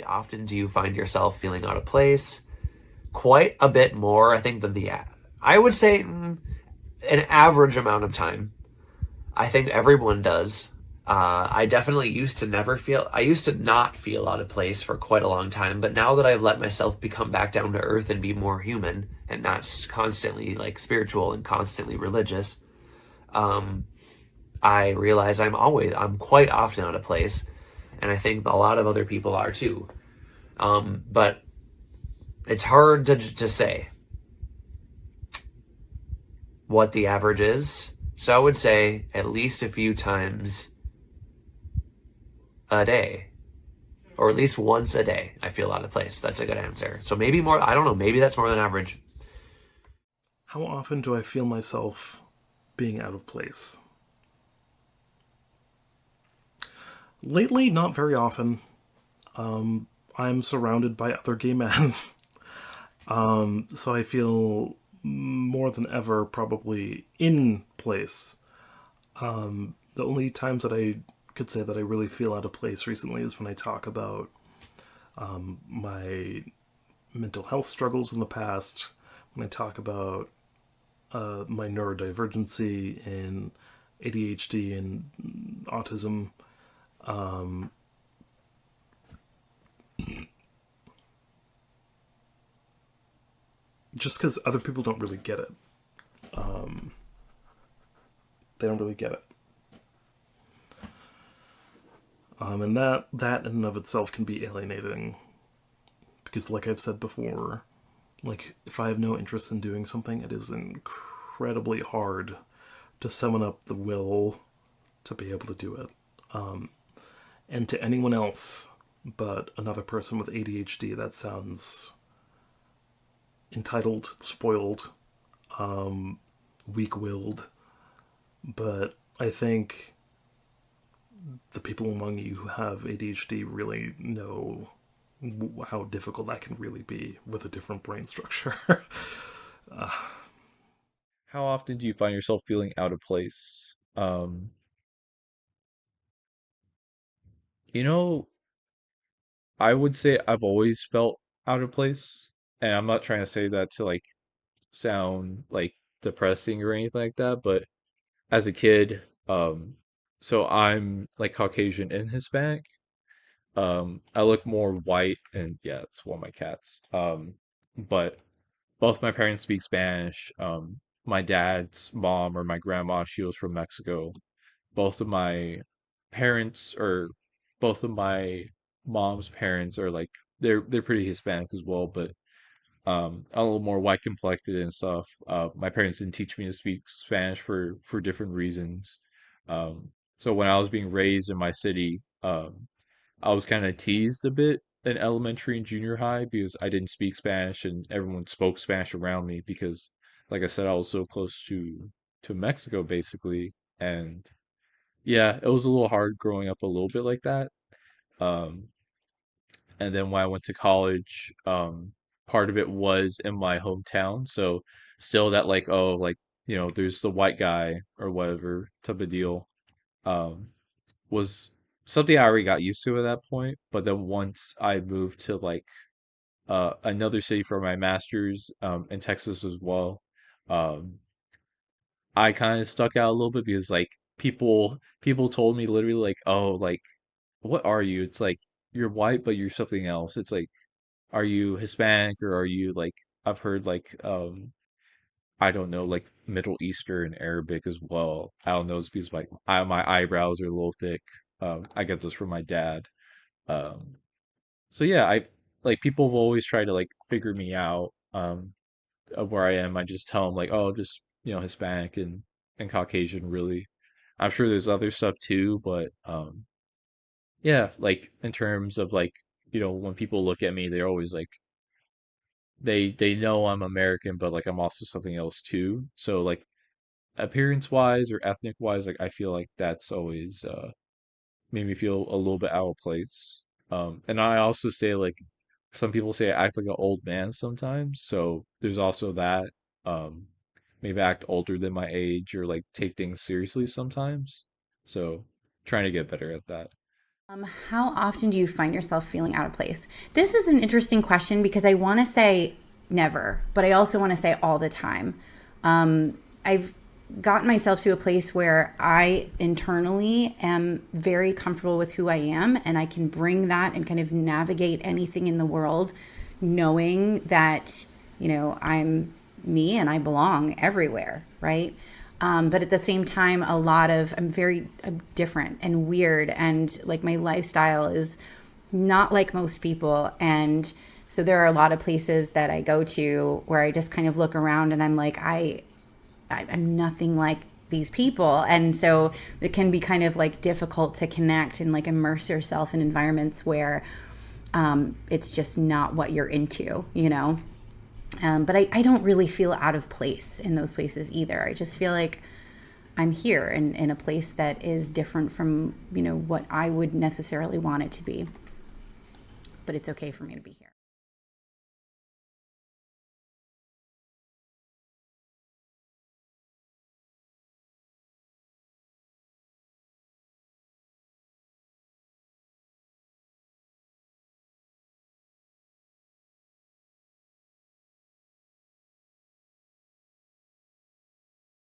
Often do you find yourself feeling out of place? Quite a bit more, I think, than I would say an average amount of time. I think everyone does. I definitely I used to not feel out of place for quite a long time, but now that I've let myself become back down to earth and be more human and not constantly like spiritual and constantly religious, um, I realize I'm quite often out of place. And I think a lot of other people are too. But it's hard to say what the average is. So I would say at least a few times a day, or at least once a day, I feel out of place. That's a good answer. So maybe more, I don't know, maybe that's more than average. How often do I feel myself being out of place? Lately, not very often. I'm surrounded by other gay men, so I feel more than ever probably in place. The only times that I could say that I really feel out of place recently is when I talk about my mental health struggles in the past, when I talk about my neurodivergency and ADHD and autism. Um, just because other people don't really get it. Um, they don't really get it. And that in and of itself can be alienating because, like I've said before, like if I have no interest in doing something, it is incredibly hard to summon up the will to be able to do it. Um, and to anyone else but another person with ADHD, that sounds entitled, spoiled, um, weak-willed. But I think the people among you who have ADHD really know how difficult that can really be with a different brain structure. uh, How often do you find yourself feeling out of place? You know, I would say I've always felt out of place, and I'm not trying to say that to like sound like depressing or anything like that, but as a kid, so I'm like Caucasian and Hispanic. I look more white, and yeah, it's one of my cats. But both my parents speak Spanish. My dad's mom or my grandma, she was from Mexico. Both of my parents or both of my mom's parents are like they're pretty Hispanic as well, but a little more white complected and stuff. My parents didn't teach me to speak Spanish for different reasons. So when I was being raised in my city, I was kind of teased a bit in elementary and junior high because I didn't speak Spanish and everyone spoke Spanish around me because, like I said, I was so close to Mexico basically, and yeah, it was a little hard growing up a little bit like that. Um, and then when I went to college, part of it was in my hometown, so still that like oh like there's the white guy or whatever type of deal. Um, was something I already got used to at that point. But then once I moved to like another city for my master's in Texas as well, um, I kind of stuck out a little bit because like people told me literally like, "Oh, like what are you?" It's like you're white but you're something else. It's like are you Hispanic or are you like I've heard like I don't know like Middle Eastern Arabic as well. I don't know it's because my eyebrows are a little thick. I get this from my dad. Um so yeah, I like people have always tried to like figure me out of where I am. I just tell them like, oh, just Hispanic and Caucasian really. I'm sure there's other stuff too, but yeah, like in terms of like, when people look at me, they're always like they know I'm American, but like I'm also something else too. So like appearance wise or ethnic wise, like I feel like that's always made me feel a little bit out of place. And I also say like some people say I act like an old man sometimes, so there's also that. Um, maybe act older than my age or like take things seriously sometimes. So trying to get better at that. How often do you find yourself feeling out of place? This is an interesting question because I want to say never, but I also want to say all the time. I've gotten myself to a place where I internally am very comfortable with who I am, and I can bring that and kind of navigate anything in the world, knowing that, I'm me and I belong everywhere, right? But at the same time, I'm different and weird, and like my lifestyle is not like most people. And so there are a lot of places that I go to where I just kind of look around and I'm like, I'm nothing like these people. And so it can be kind of like difficult to connect and like immerse yourself in environments where it's just not what you're into, But I don't really feel out of place in those places either. I just feel like I'm here in a place that is different from, what I would necessarily want it to be. But it's okay for me to be here.